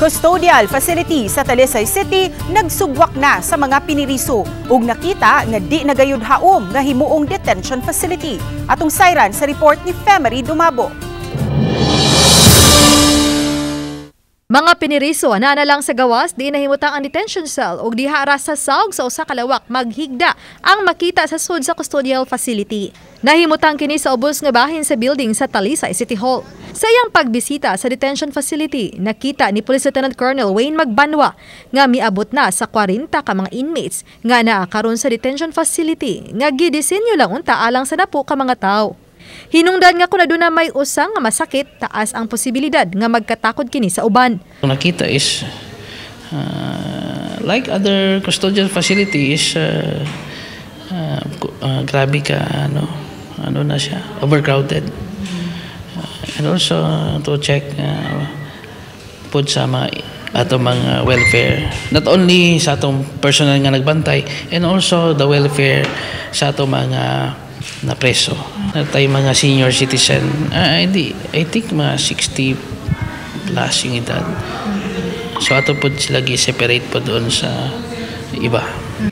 Custodial facility sa Talisay City nagsugwak na sa mga piniriso ug nakita nga di nagayud haom nga himuong detention facility. Atong sayran sa report ni Femery Dumabo. Mga piniriso na lang sa gawas di nahimutang ang detention cell ug diha ra sa sawg sa usa ka lawak maghigda ang makita sa sud sa custodial facility. Nahimutang kini sa ubos nga bahin sa building sa Talisay City Hall. Sa iyang pagbisita sa detention facility, nakita ni Police Lieutenant Colonel Wayne Magbanwa nga miabot na sa 40 ka mga inmates nga naa karon sa detention facility nga gidisenyo lang unta alang sa napo ka mga tawo. Hinungdan nga kung aduna may usang nga masakit, taas ang posibilidad nga magkatakod kini sa uban. Nakita is like other custodial facilities, grabe ka ano na siya, overcrowded. And also to check po sa mga welfare, not only sa atong personal nga nagbantay, and also the welfare sa atong mga na preso. Tayo mga senior citizen, I think mga 60 plus yung edad. So ato po sila gi-separate po doon sa iba.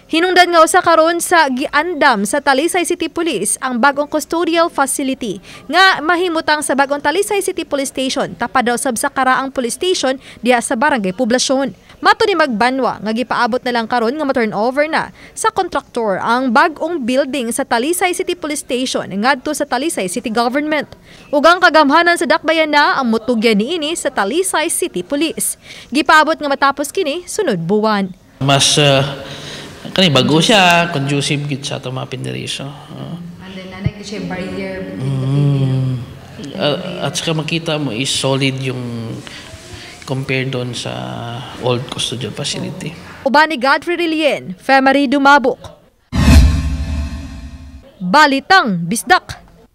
Hinungdan nga usa karon sa giandam sa Talisay City Police ang bagong custodial facility nga mahimutang sa bagong Talisay City Police Station tapad daw sab sa karaang police station diha sa Barangay Poblasyon. Mato ni Magbanwa nga gipaabot na lang karon nga ma-turnover na sa kontraktor ang bagong building sa Talisay City Police Station ngadto sa Talisay City Government. Ug ang kagamhanan sa dakbayan na ang mutugyan niini sa Talisay City Police. Gipaabot nga matapos kini sunod buwan. Mas kani bago siya, conducive gid sa ato mga piniriso. And then nanak siya barrier between at saka makita mo is solid yung compared doon sa old custodial facility. Uban ni Godfrey Rilien, Femery Dumabok. Balitang Bisdak.